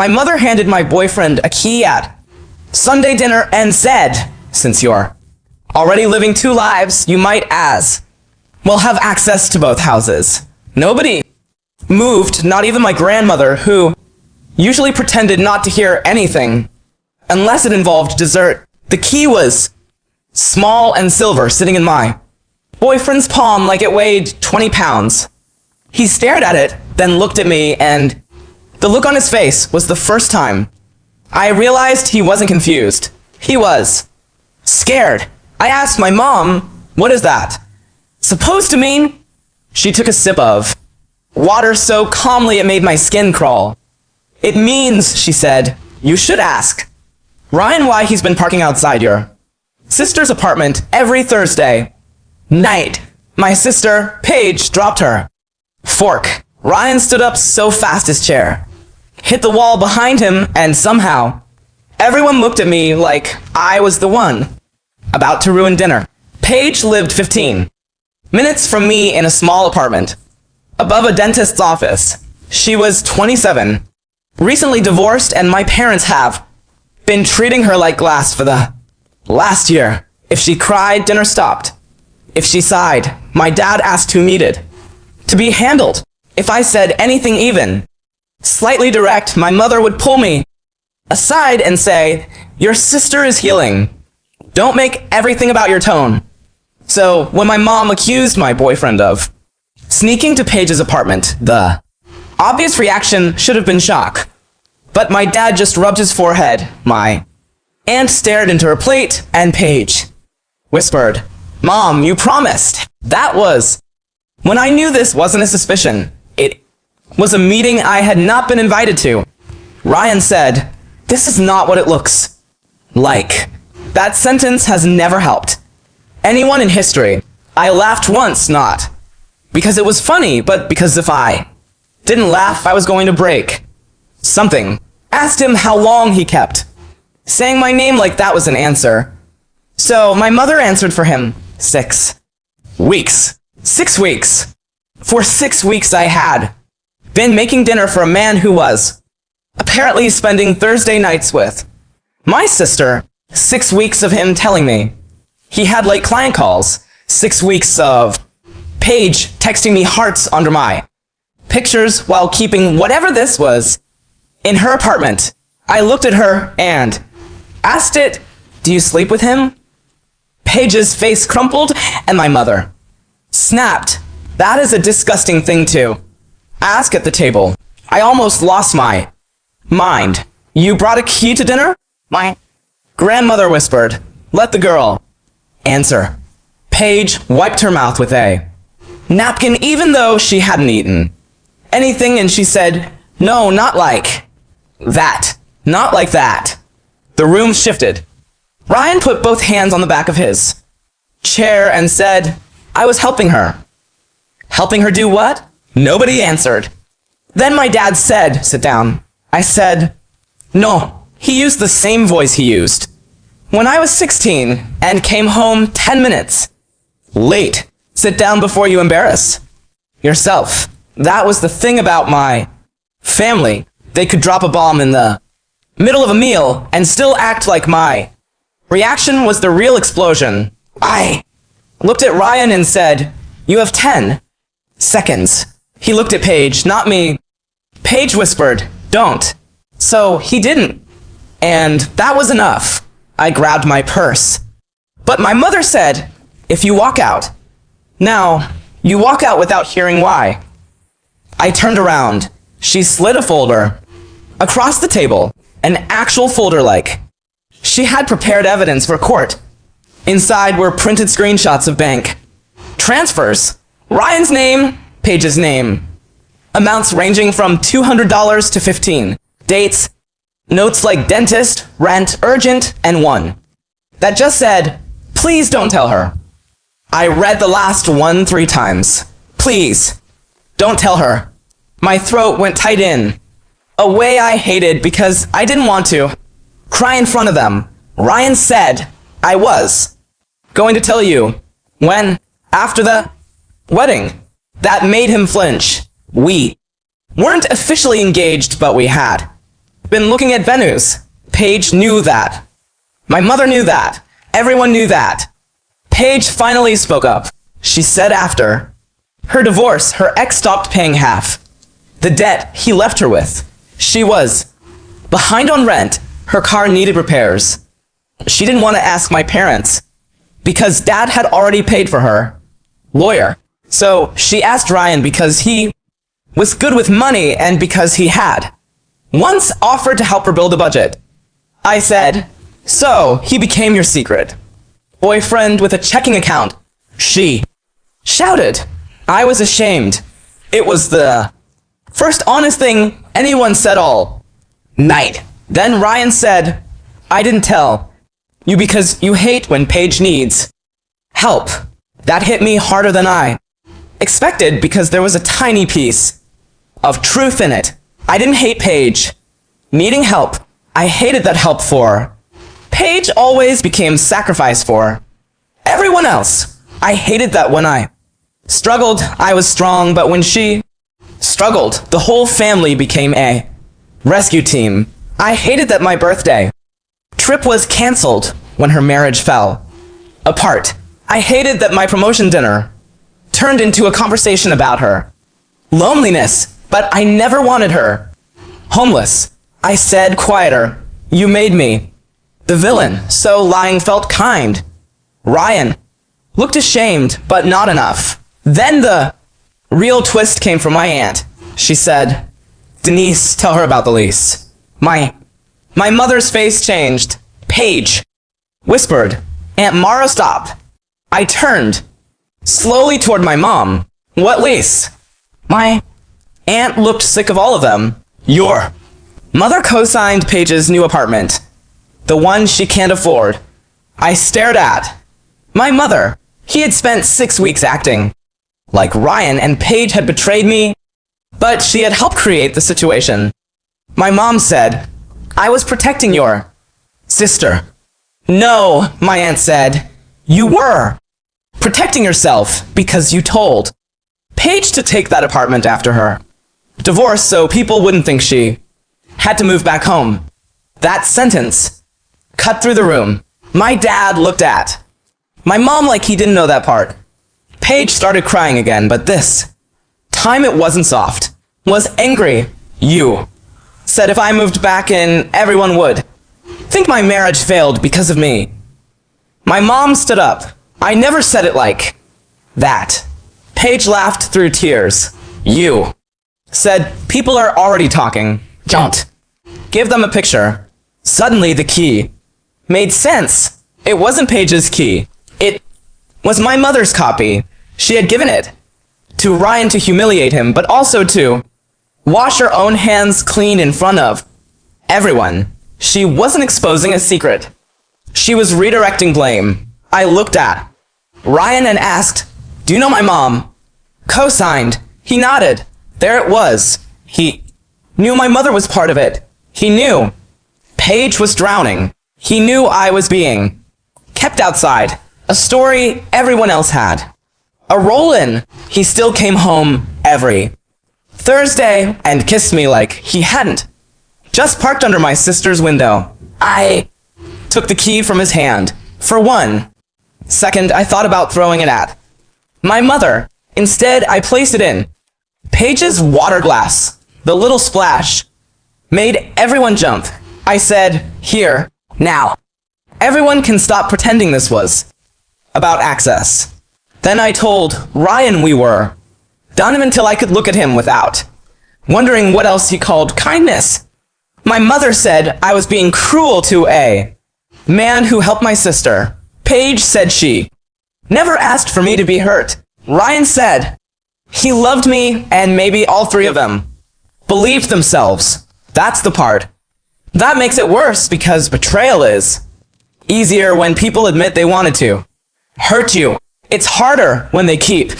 My mother handed my boyfriend a key at Sunday dinner and said, since you're already living two lives, you might as well have access to both houses. Nobody moved, not even my grandmother, who usually pretended not to hear anything unless it involved dessert. The key was small and silver, sitting in my boyfriend's palm like it weighed 20 pounds. He stared at it, then looked at me, and the look on his face was the first time I realized he wasn't confused. He was scared. I asked my mom, "What is that supposed to mean?" She took a sip of water so calmly it made my skin crawl. "It means," she said, "you should ask Ryan why he's been parking outside your sister's apartment every Thursday night." My sister, Paige, dropped her fork. Ryan stood up so fast his chair hit the wall behind him, and somehow everyone looked at me like I was the one about to ruin dinner. Paige lived 15 minutes from me in a small apartment above a dentist's office. She was 27, recently divorced, and my parents have been treating her like glass for the last year. If she cried, dinner stopped. If she sighed, my dad asked who needed to be handled. If I said anything even slightly direct, my mother would pull me aside and say, "Your sister is healing. Don't make everything about your tone." So when my mom accused my boyfriend of sneaking to Paige's apartment, the obvious reaction should have been shock. But my dad just rubbed his forehead. My aunt stared into her plate, and Paige whispered, "Mom, you promised." That was when I knew this wasn't a suspicion. It was a meeting I had not been invited to. Ryan said, "This is not what it looks like." That sentence has never helped anyone in history. I laughed once, not because it was funny, but because if I didn't laugh, I was going to break something. Asked him how long he kept saying my name like that was an answer. So my mother answered for him, 6 weeks. 6 weeks. For 6 weeks I had been making dinner for a man who was apparently spending Thursday nights with my sister. 6 weeks of him telling me he had late client calls. 6 weeks of Paige texting me hearts under my pictures while keeping whatever this was in her apartment. I looked at her and asked it, "Do you sleep with him?" Paige's face crumpled, and my mother snapped, "That is a disgusting thing to ask at the table." I almost lost my mind. "You brought a key to dinner?" My grandmother whispered, "Let the girl answer." Paige wiped her mouth with a napkin even though she hadn't eaten anything, and she said, "No, not like that. Not like that." The room shifted. Ryan put both hands on the back of his chair and said, "I was helping her." Helping her do what? Nobody answered. Then my dad said, "Sit down." I said, "No." He used the same voice he used when I was 16 and came home 10 minutes late. "Sit down before you embarrass yourself." That was the thing about my family. They could drop a bomb in the middle of a meal and still act like my reaction was the real explosion. I looked at Ryan and said, "You have 10 seconds." He looked at Paige, not me. Paige whispered, "Don't." So he didn't. And that was enough. I grabbed my purse. But my mother said, "If you walk out now, you walk out without hearing why." I turned around. She slid a folder across the table, an actual folder like she had prepared evidence for court. Inside were printed screenshots of bank transfers. Ryan's name, Paige's name. Amounts ranging from $200 to 15. Dates, notes like dentist, rent, urgent, and one that just said, "Please don't tell her." I read the last one 3 times. "Please, don't tell her." My throat went tight in a way I hated because I didn't want to cry in front of them. Ryan said I was going to tell you when, after the wedding. That made him flinch. We weren't officially engaged, but we had been looking at venues. Paige knew that. My mother knew that. Everyone knew that. Paige finally spoke up. She said after her divorce, her ex stopped paying half the debt he left her with. She was behind on rent. Her car needed repairs. She didn't want to ask my parents because Dad had already paid for her lawyer. So she asked Ryan because he was good with money and because he had once offered to help her build a budget. I said, so he became your secret boyfriend with a checking account. She shouted. I was ashamed. It was the first honest thing anyone said all night. Then Ryan said, I didn't tell you because you hate when Paige needs help. That hit me harder than I expected because there was a tiny piece of truth in it. I didn't hate Paige needing help. I hated that help for Paige always became sacrifice for everyone else. I hated that when I struggled, I was strong, but when she struggled, the whole family became a rescue team. I hated that my birthday trip was canceled when her marriage fell apart. I hated that my promotion dinner turned into a conversation about her loneliness, but I never wanted her homeless. I said quieter, you made me the villain, so lying felt kind. Ryan looked ashamed, but not enough. Then the real twist came from my aunt. She said, Denise, tell her about the lease. My mother's face changed. Paige whispered, Aunt Mara, stop. I turned slowly toward my mom. What lease? My aunt looked sick of all of them. Your mother co-signed Paige's new apartment, the one she can't afford. I stared at my mother. He had spent 6 weeks acting like Ryan, and Paige had betrayed me, but she had helped create the situation. My mom said, I was protecting your sister. No, my aunt said, you were protecting yourself because you told Paige to take that apartment after her divorce so people wouldn't think she had to move back home. That sentence cut through the room. My dad looked at my mom like he didn't know that part. Paige started crying again, but this time it wasn't soft. Was angry. You said if I moved back in, everyone would think my marriage failed because of me. My mom stood up. I never said it like that. Paige laughed through tears. You said people are already talking. Don't give them a picture. Suddenly the key made sense. It wasn't Paige's key. It was my mother's copy. She had given it to Ryan to humiliate him, but also to wash her own hands clean in front of everyone. She wasn't exposing a secret. She was redirecting blame. I looked at Ryan and asked, do you know my mom co-signed? He nodded. There it was. He knew my mother was part of it. He knew Paige was drowning. He knew I was being kept outside. A story everyone else had. A roll-in. He still came home every Thursday and kissed me like he hadn't just parked under my sister's window. I took the key from his hand. For 1 second, I thought about throwing it at my mother. Instead, I placed it in Paige's water glass. The little splash made everyone jump. I said, here, now. Everyone can stop pretending this was about access. Then I told Ryan we were done until I could look at him without wondering what else he called kindness. My mother said I was being cruel to a man who helped my sister. Paige said she never asked for me to be hurt. Ryan said he loved me, and maybe all three of them believed themselves. That's the part that makes it worse, because betrayal is easier when people admit they wanted to hurt you. It's harder when they keep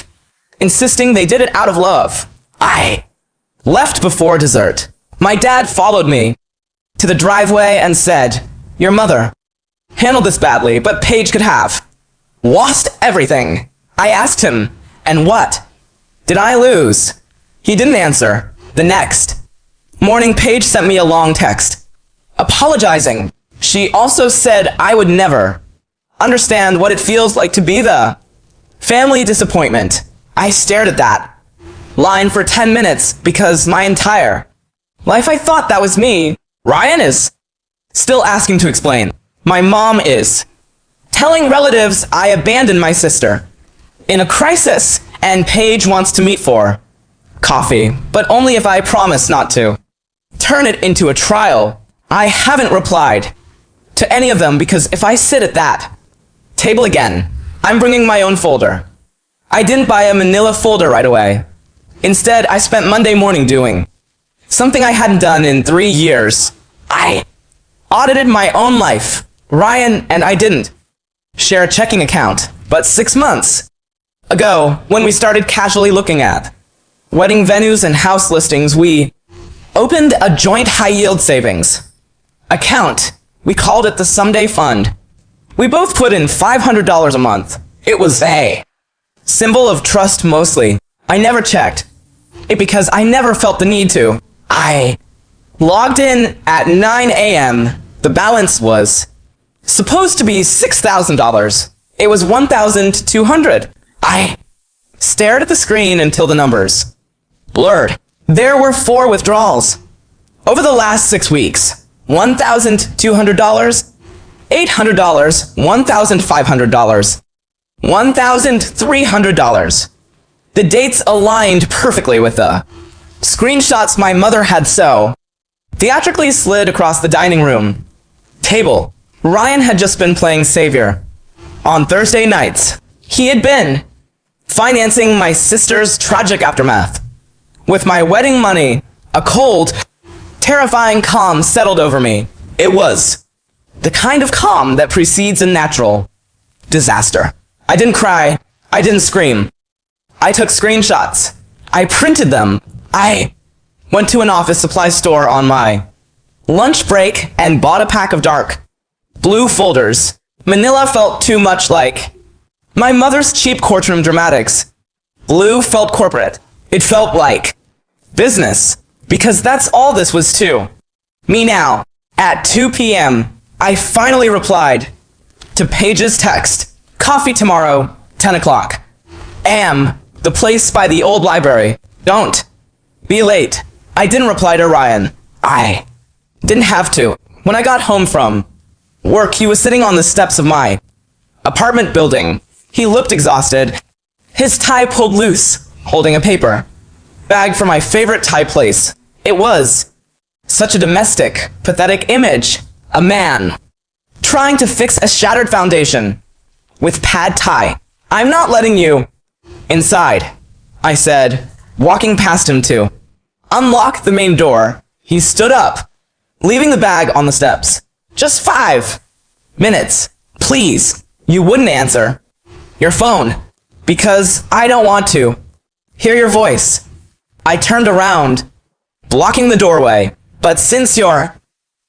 insisting they did it out of love. I left before dessert. My dad followed me to the driveway and said, your mother handled this badly, but Paige could have lost everything. I asked him, and what did I lose? He didn't answer. The next morning, Paige sent me a long text. apologizing. She also said I would never understand what it feels like to be the family disappointment. I stared at that line for 10 minutes because my entire life I thought that was me. Ryan is still asking to explain. My mom is telling relatives I abandoned my sister in a crisis, and Paige wants to meet for coffee, but only if I promise not to turn it into a trial. I haven't replied to any of them because if I sit at that table again, I'm bringing my own folder. I didn't buy a manila folder right away. Instead, I spent Monday morning doing something I hadn't done in 3 years. I audited my own life. Ryan and I didn't share a checking account, but 6 months ago, when we started casually looking at wedding venues and house listings, we opened a joint high-yield savings account. We called it the Someday Fund. We both put in $500 a month. It was a symbol of trust mostly. I never checked it because I never felt the need to. I logged in at 9 a.m. The balance was supposed to be $6,000. It was $1,200. I stared at the screen until the numbers blurred. There were 4 withdrawals over the last 6 weeks. $1,200, $800, $1,500, $1,300. The dates aligned perfectly with the screenshots my mother had so theatrically slid across the dining room table. Ryan had just been playing Savior on Thursday nights. He had been financing my sister's tragic aftermath. With my wedding money, a cold, terrifying calm settled over me. It was the kind of calm that precedes a natural disaster. I didn't cry. I didn't scream. I took screenshots. I printed them. I went to an office supply store on my lunch break and bought a pack of dark blue folders. Manila felt too much like my mother's cheap courtroom dramatics. Blue felt corporate. It felt like business, because that's all this was to me now. At 2 p.m., I finally replied to Paige's text. Coffee tomorrow, 10 o'clock. The place by the old library. Don't be late. I didn't reply to Ryan. I didn't have to. When I got home from work, he was sitting on the steps of my apartment building. He looked exhausted, his tie pulled loose, holding a paper bag for my favorite Thai place. It was such a domestic, pathetic image. A man trying to fix a shattered foundation with pad Thai. I'm not letting you inside, I said, walking past him to unlock the main door. He stood up, leaving the bag on the steps. Just 5 minutes, please. You wouldn't answer your phone because I don't want to hear your voice. I turned around, blocking the doorway. But since you're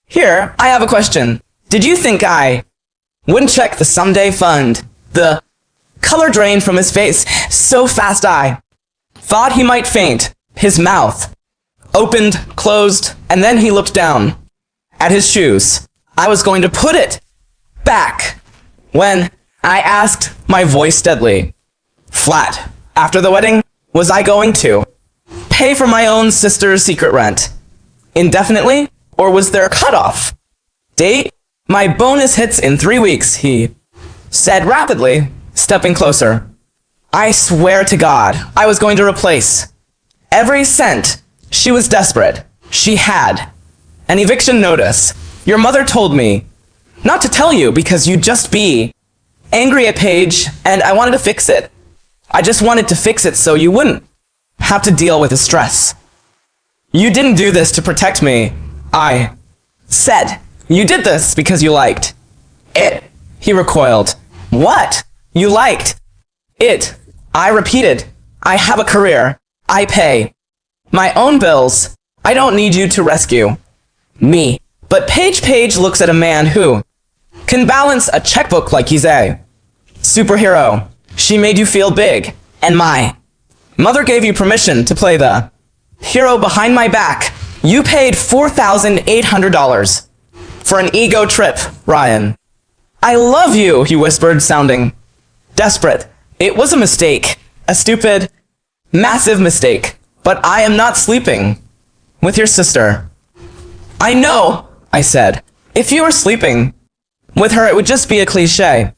here, I have a question. Did you think I wouldn't check the Someday Fund? The color drained from his face so fast I thought he might faint. His mouth opened, closed, and then he looked down at his shoes. I was going to put it back when I asked, my voice steadily flat. After the wedding, was I going to pay for my own sister's secret rent indefinitely, or was there a cutoff date? My bonus hits in 3 weeks, he said rapidly, stepping closer. I swear to God, I was going to replace every cent. She was desperate. She had an eviction notice. Your mother told me not to tell you because you'd just be angry at Paige, and I wanted to fix it. I just wanted to fix it so you wouldn't have to deal with the stress. You didn't do this to protect me. I said, you did this because you liked it. He recoiled. What? You liked it? I repeated, I have a career. I pay my own bills. I don't need you to rescue me. But Paige looks at a man who can balance a checkbook like he's a superhero. She made you feel big, and my mother gave you permission to play the hero behind my back. You paid $4,800 for an ego trip, Ryan. I love you, he whispered, sounding desperate. It was a mistake. A stupid, massive mistake. But I am not sleeping with your sister. I know, I said. If you were sleeping with her, it would just be a cliche.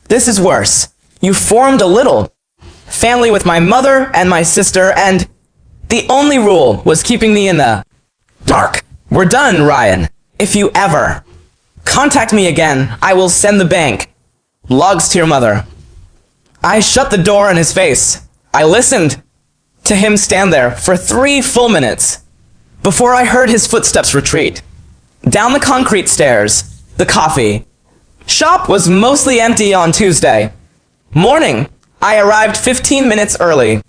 This is worse. You formed a little family with my mother and my sister, and the only rule was keeping me in the dark. We're done, Ryan. If you ever contact me again, I will send the bank logs to your mother. I shut the door in his face. I listened to him stand there for 3 full minutes before I heard his footsteps retreat. Down the concrete stairs, the coffee shop was mostly empty on Tuesday morning. I arrived 15 minutes early,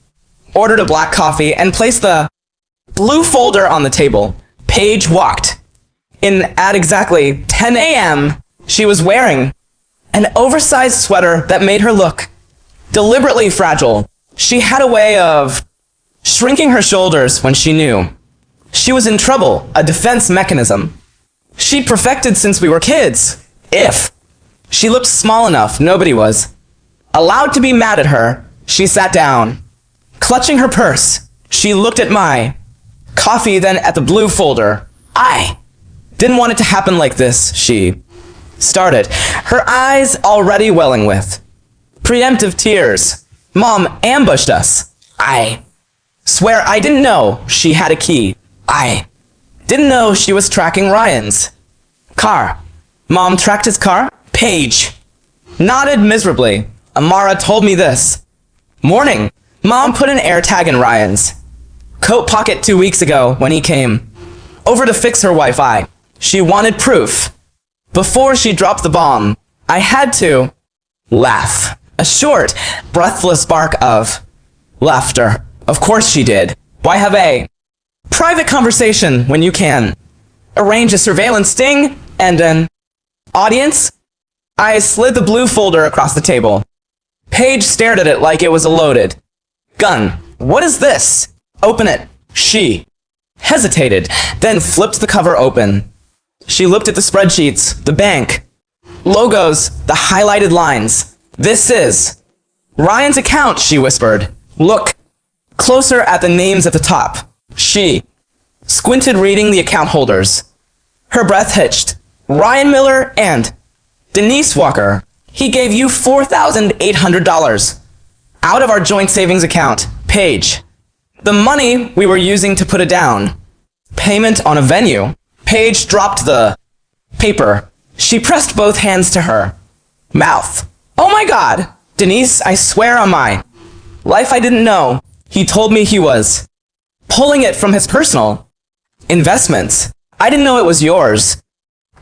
ordered a black coffee, and placed the blue folder on the table. Paige walked in at exactly 10 a.m. She was wearing an oversized sweater that made her look deliberately fragile. She had a way of shrinking her shoulders when she knew she was in trouble, a defense mechanism she'd perfected since we were kids. If she looked small enough, nobody was allowed to be mad at her. She sat down, clutching her purse. She looked at my coffee, then at the blue folder. I didn't want it to happen like this, she started, her eyes already welling with preemptive tears. Mom ambushed us. I swear I didn't know she had a key. I didn't know she was tracking Ryan's car. Mom tracked his car? Paige nodded miserably. Amara told me this morning. Mom put an AirTag in Ryan's coat pocket 2 weeks ago when he came over to fix her Wi-Fi. She wanted proof before she dropped the bomb. I had to laugh. A short, breathless bark of laughter. Of course she did. Why have a private conversation when you can arrange a surveillance sting and an audience? I slid the blue folder across the table. Paige stared at it like it was a loaded gun. What is this? Open it. She hesitated, then flipped the cover open. She looked at the spreadsheets, the bank logos, the highlighted lines. This is Ryan's account, she whispered. Look closer at the names at the top. She squinted, reading the account holders. Her breath hitched. Ryan Miller and Denise Walker. He gave you $4,800 out of our joint savings account. Paige. The money we were using to put a down payment on a venue. Paige dropped the paper. She pressed both hands to her mouth. Oh my God! Denise, I swear on my life I didn't know. He told me he was pulling it from his personal investments. I didn't know it was yours.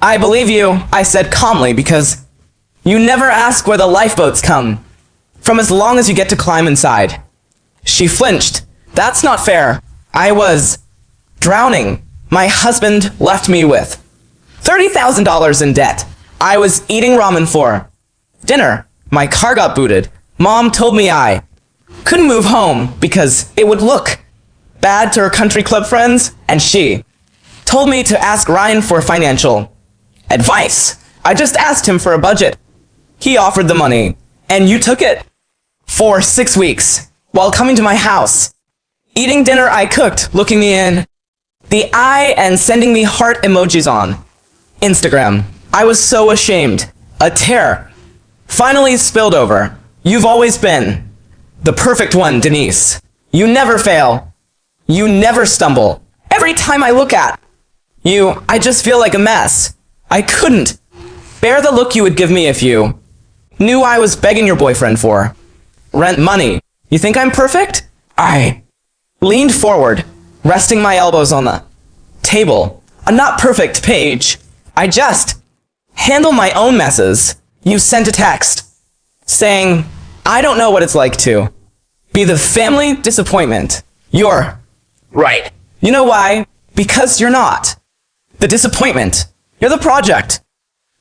I believe you, I said calmly, because you never ask where the lifeboats come from as long as you get to climb inside. She flinched. That's not fair. I was drowning. My husband left me with $30,000 in debt. I was eating ramen for dinner. My car got booted. Mom told me I couldn't move home because it would look bad to her country club friends, and she told me to ask Ryan for financial advice. I just asked him for a budget. He offered the money, and you took it for 6 weeks while coming to my house, eating dinner I cooked, looking me in the eye and sending me heart emojis on Instagram. I was so ashamed. A tear finally spilled over. You've always been the perfect one, Denise. You never fail. You never stumble. Every time I look at you, I just feel like a mess. I couldn't bear the look you would give me if you knew I was begging your boyfriend for rent money. You think I'm perfect? I leaned forward, resting my elbows on the table. I'm not perfect, Paige. I just handle my own messes. You sent a text saying, I don't know what it's like to be the family disappointment. You're right. You know why? Because you're not the disappointment. You're the project.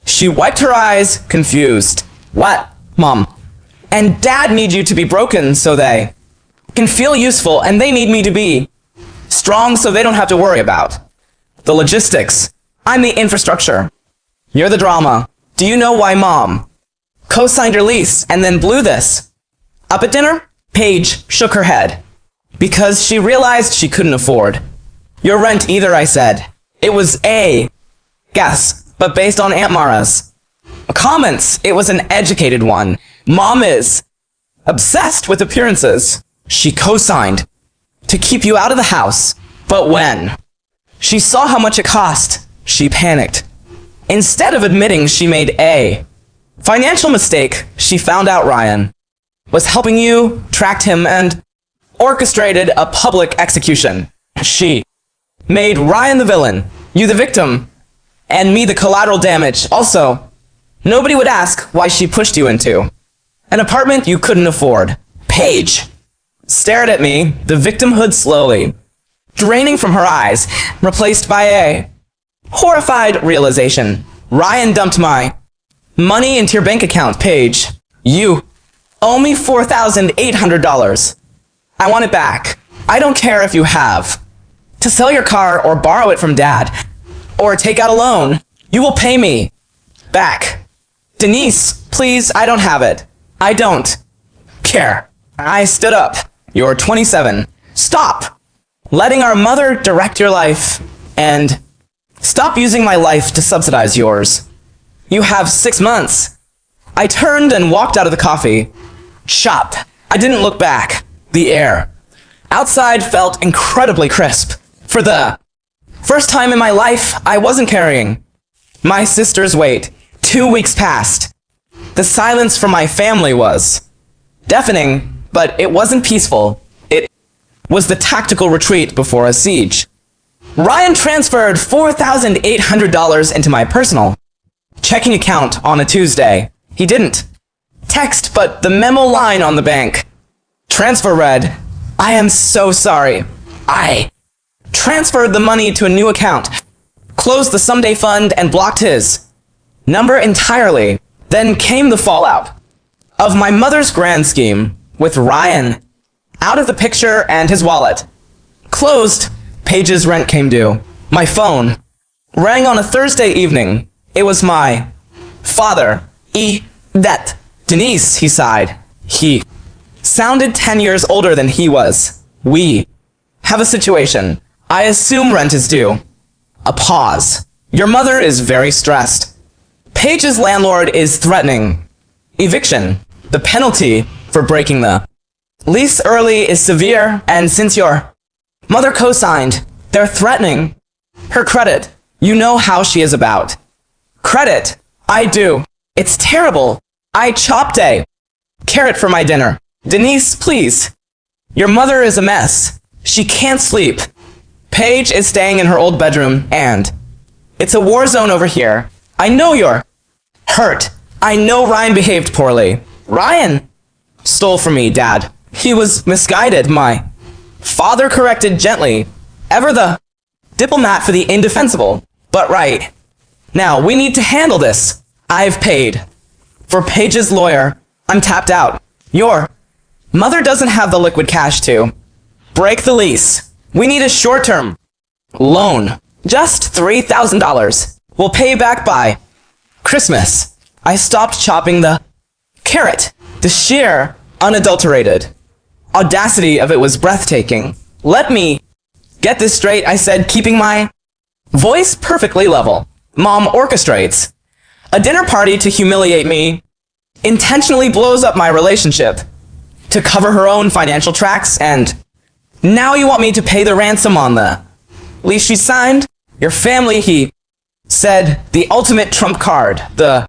She wiped her eyes, confused. What? Mom and Dad need you to be broken so they can feel useful, and they need me to be strong so they don't have to worry about the logistics. I'm the infrastructure. You're the drama. Do you know why Mom co-signed your lease and then blew this? Up at dinner, Paige shook her head. Because she realized she couldn't afford your rent either, I said. It was a guess, but based on Aunt Mara's comments, it was an educated one. Mom is obsessed with appearances. She co-signed to keep you out of the house, but when she saw how much it cost, she panicked. Instead of admitting she made a financial mistake, she found out Ryan was helping you, tracked him, and orchestrated a public execution. She made Ryan the villain, you the victim, and me the collateral damage. Also, nobody would ask why she pushed you into an apartment you couldn't afford. Paige stared at me, the victimhood slowly draining from her eyes, replaced by a horrified realization. Ryan dumped my money into your bank account, Paige. You owe me $4,800. I want it back. I don't care if you have to sell your car or borrow it from Dad or take out a loan. You will pay me back. Denise, please, I don't have it. I don't care. I stood up. You're 27. Stop letting our mother direct your life and stop using my life to subsidize yours. You have 6 months. I turned and walked out of the coffee shop. I didn't look back. The air outside felt incredibly crisp. For the first time in my life, I wasn't carrying my sister's weight. 2 weeks passed. The silence from my family was deafening, but it wasn't peaceful. It was the tactical retreat before a siege. Ryan transferred $4,800 into my personal checking account on a Tuesday. He didn't text, but the memo line on the bank transfer read, I am so sorry. I transferred the money to a new account, closed the someday fund, and blocked his number entirely. Then came the fallout of my mother's grand scheme, with Ryan out of the picture and his wallet closed. Paige's rent came due. My phone rang on a Thursday evening. It was my father. That Denise, he sighed. He sounded 10 years older than he was. We have a situation. I assume rent is due. A pause. Your mother is very stressed. Paige's landlord is threatening eviction. The penalty for breaking the lease early is severe, and since your mother co-signed, they're threatening her credit. You know how she is about credit. I do. It's terrible. I chopped a carrot for my dinner. Denise, please. Your mother is a mess. She can't sleep. Paige is staying in her old bedroom, and it's a war zone over here. I know you're hurt. I know Ryan behaved poorly. Ryan stole from me, Dad. He was misguided. My father corrected gently. Ever the diplomat for the indefensible. But right now, we need to handle this. I've paid for Paige's lawyer. I'm tapped out. Your mother doesn't have the liquid cash to break the lease. We need a short-term loan. Just $3,000. We'll pay back by Christmas. I stopped chopping the carrot. The sheer, unadulterated audacity of it was breathtaking. Let me get this straight, I said, keeping my voice perfectly level. Mom orchestrates a dinner party to humiliate me, intentionally blows up my relationship to cover her own financial tracks, and now you want me to pay the ransom on the lease she signed? Your family, he said, the ultimate trump card, the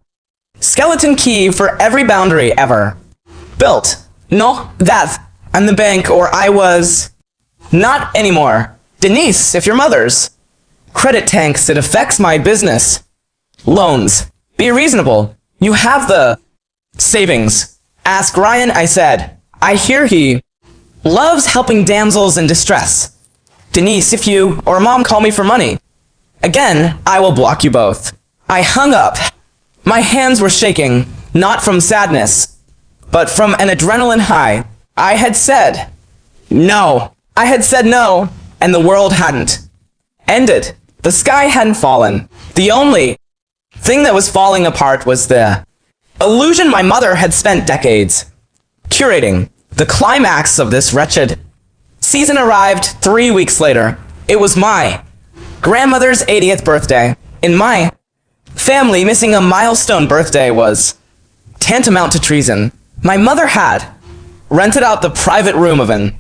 skeleton key for every boundary ever built. No, that, and the bank, or I was not anymore. Denise, if your mother's credit tanks, it affects my business. Loans. Be reasonable. You have the savings. Ask Ryan, I said. I hear he loves helping damsels in distress. Denise, if you or Mom call me for money, again, I will block you both. I hung up. My hands were shaking, not from sadness, but from an adrenaline high. I had said no. I had said no, and the world hadn't ended. The sky hadn't fallen. The only Thing that was falling apart was the illusion my mother had spent decades curating. The climax of this wretched season arrived 3 weeks later. It was my grandmother's 80th birthday. In my family, missing a milestone birthday was tantamount to treason. My mother had rented out the private room of an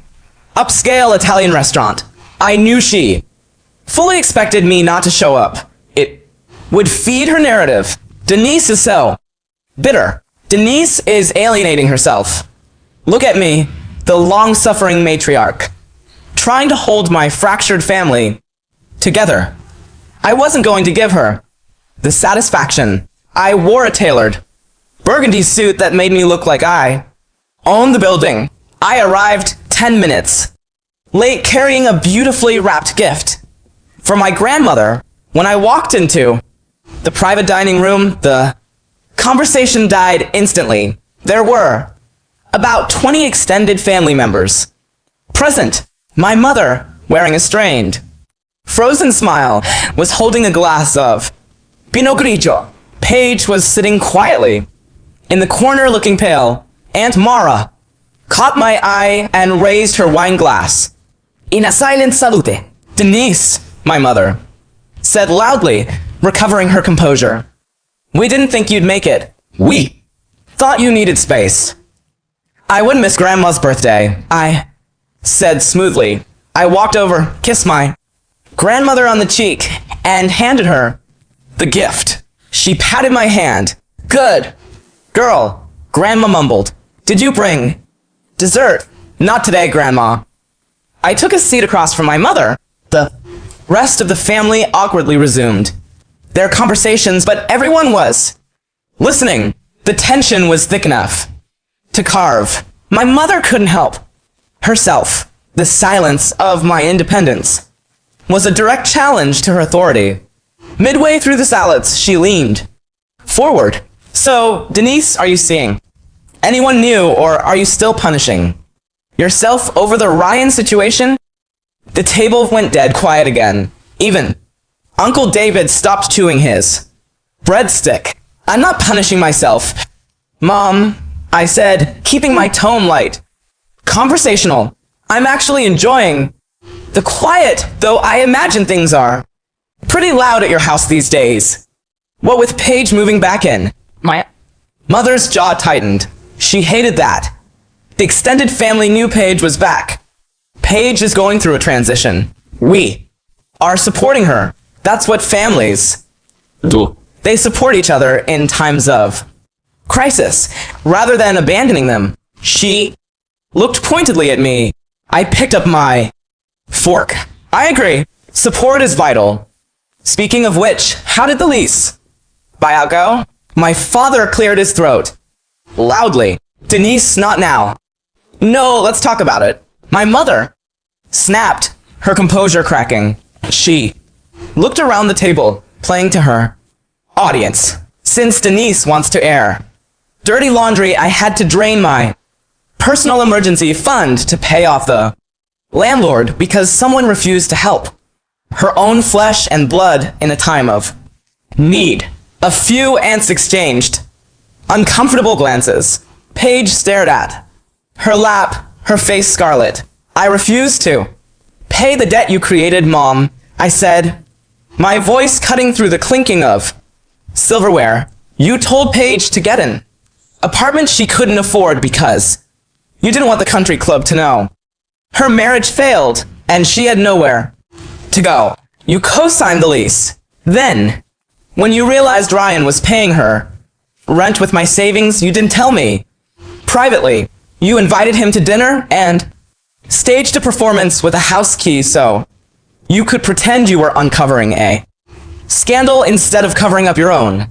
upscale Italian restaurant. I knew she fully expected me not to show up. It would feed her narrative. Denise is so bitter. Denise is alienating herself. Look at me, the long-suffering matriarch, trying to hold my fractured family together. I wasn't going to give her the satisfaction. I wore a tailored burgundy suit that made me look like I owned the building. I arrived 10 minutes late carrying a beautifully wrapped gift for my grandmother. When I walked into the private dining room, the conversation died instantly. There were about 20 extended family members present. My mother, wearing a strained, frozen smile, was holding a glass of Pinot Grigio. Paige was sitting quietly in the corner looking pale. Aunt Mara caught my eye and raised her wine glass. In a silent salute. Denise, my mother, said loudly, recovering her composure. We didn't think you'd make it. We thought you needed space. I wouldn't miss Grandma's birthday, I said smoothly. I walked over, kissed my grandmother on the cheek, and handed her the gift. She patted my hand. Good girl, Grandma mumbled. Did you bring dessert? Not today, Grandma. I took a seat across from my mother. The rest of the family awkwardly resumed their conversations, but everyone was listening. The tension was thick enough to carve. My mother couldn't help herself. The silence of my independence was a direct challenge to her authority. Midway through the salads, she leaned forward. So, Denise, are you seeing anyone new, or are you still punishing yourself over the Ryan situation? The table went dead quiet again. Even Uncle David stopped chewing his breadstick. I'm not punishing myself, Mom, I said, keeping my tone light. Conversational. I'm actually enjoying the quiet, though I imagine things are pretty loud at your house these days. What with Paige moving back in, my mother's jaw tightened. She hated that. The extended family knew Paige was back. Paige is going through a transition. We are supporting her. That's what families do. They support each other in times of crisis, rather than abandoning them. She looked pointedly at me. I picked up my fork. I agree. Support is vital. Speaking of which, how did the lease buyout go? My father cleared his throat loudly. Denise, not now. No, let's talk about it. My mother snapped, her composure cracking. She looked around the table, playing to her audience. Since Denise wants to air dirty laundry, I had to drain my personal emergency fund to pay off the landlord because someone refused to help her own flesh and blood in a time of need. A few aunts exchanged uncomfortable glances. Paige stared at her lap, her face scarlet. I refuse to pay the debt you created, Mom, I said, my voice cutting through the clinking of silverware. You told Paige to get an apartment she couldn't afford because you didn't want the country club to know. Her marriage failed, and she had nowhere to go. You co-signed the lease. Then, when you realized Ryan was paying her rent with my savings, you didn't tell me. Privately, you invited him to dinner and staged a performance with a house key so you could pretend you were uncovering a scandal instead of covering up your own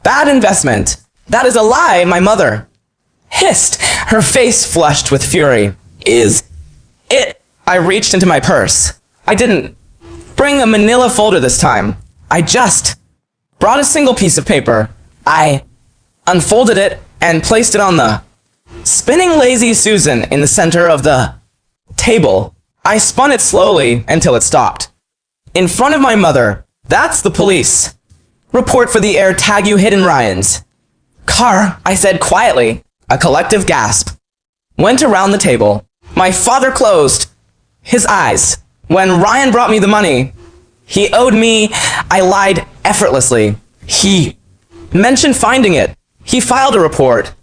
bad investment. That is a lie, my mother hissed, her face flushed with fury. Is it? I reached into my purse. I didn't bring a manila folder this time. I just brought a single piece of paper. I unfolded it and placed it on the spinning lazy Susan in the center of the table. I spun it slowly until it stopped. In front of my mother. That's the police. Report for the air tag you hid in Ryan's car, I said quietly. A collective gasp went around the table. My father closed his eyes. When Ryan brought me the money he owed me, I lied effortlessly. He mentioned finding it. He filed a report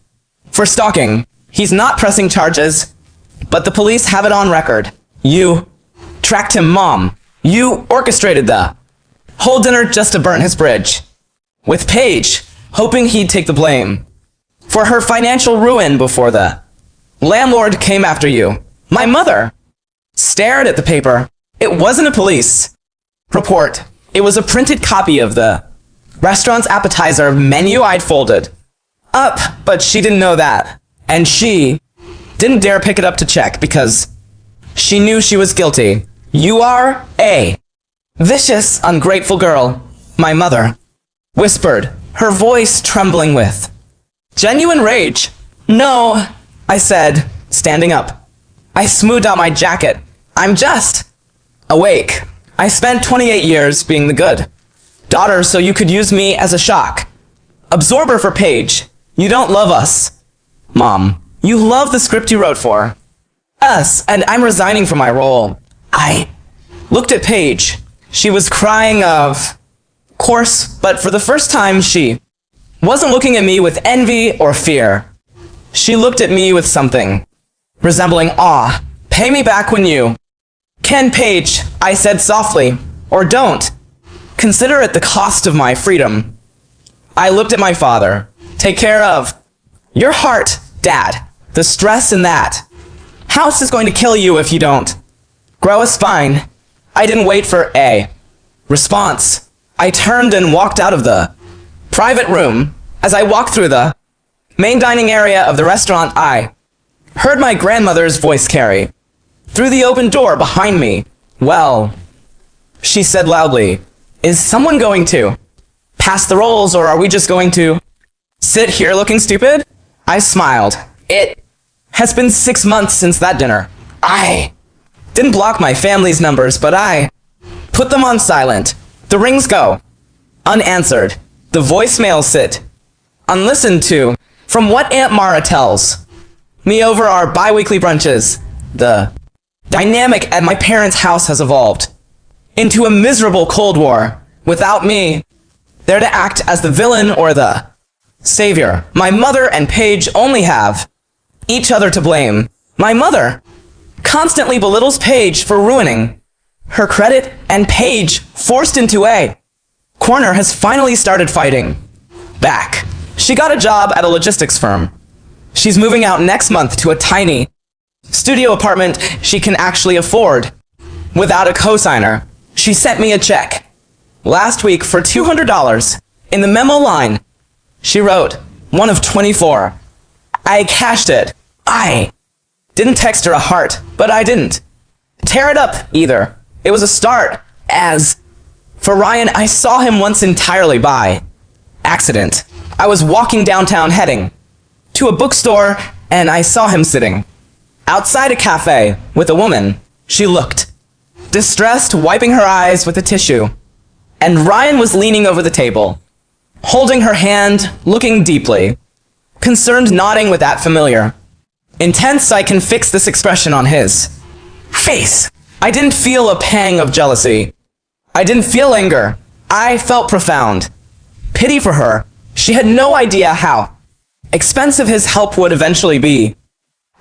for stalking. He's not pressing charges, but the police have it on record. You tracked him, Mom. You orchestrated the whole dinner just to burn his bridge with Paige, hoping he'd take the blame for her financial ruin before the landlord came after you. My mother stared at the paper. It wasn't a police report. It was a printed copy of the restaurant's appetizer menu I'd folded up, but she didn't know that. And she didn't dare pick it up to check because she knew she was guilty. You are a vicious, ungrateful girl, my mother whispered, her voice trembling with genuine rage. No, I said, standing up. I smoothed out my jacket. I'm just awake. I spent 28 years being the good daughter so you could use me as a shock absorber for Paige. You don't love us, Mom. You love the script you wrote for us, and I'm resigning from my role. I looked at Paige. She was crying, of course, but for the first time she wasn't looking at me with envy or fear. She looked at me with something resembling awe. Pay me back when you can, Paige, I said softly, or don't. Consider it the cost of my freedom. I looked at my father. Take care of your heart, Dad. The stress in that house is going to kill you if you don't grow a spine. I didn't wait for a response. I turned and walked out of the private room. As I walked through the main dining area of the restaurant, I heard my grandmother's voice carry through the open door behind me. Well, she said loudly, is someone going to pass the rolls, or are we just going to sit here looking stupid? I smiled. It has been 6 months since that dinner. I didn't block my family's numbers, but I put them on silent. The rings go unanswered. The voicemails sit unlistened to. From what Aunt Mara tells me over our bi-weekly brunches, the dynamic at my parents' house has evolved into a miserable Cold War without me there to act as the villain or the savior. My mother and Paige only have each other to blame. My mother constantly belittles Paige for ruining her credit, and Paige, forced into a corner, has finally started fighting back. She got a job at a logistics firm. She's moving out next month to a tiny studio apartment she can actually afford without a cosigner. She sent me a check last week for $200. In the memo line, she wrote, one of 24. I cashed it. I didn't text her a heart, but I didn't tear it up either. It was a start. As for Ryan, I saw him once entirely by accident. I was walking downtown heading to a bookstore, and I saw him sitting outside a cafe with a woman. She looked distressed, wiping her eyes with a tissue, and Ryan was leaning over the table, holding her hand, looking deeply concerned, nodding with that familiar intense I can fix this expression on his face. I didn't feel a pang of jealousy. I didn't feel anger. I felt profound pity for her. She had no idea how expensive his help would eventually be.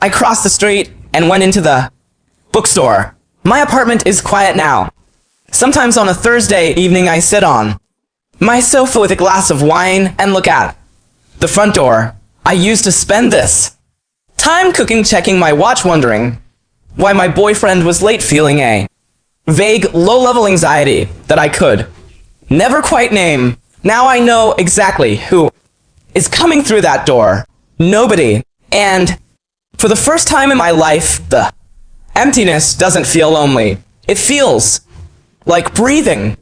I crossed the street and went into the bookstore. My apartment is quiet now. Sometimes on a Thursday evening I sit on my sofa with a glass of wine and look at the front door. I used to spend this time cooking, checking my watch, wondering why my boyfriend was late, feeling a vague, low-level anxiety that I could never quite name. Now I know exactly who is coming through that door. Nobody. And for the first time in my life, the emptiness doesn't feel lonely. It feels like breathing.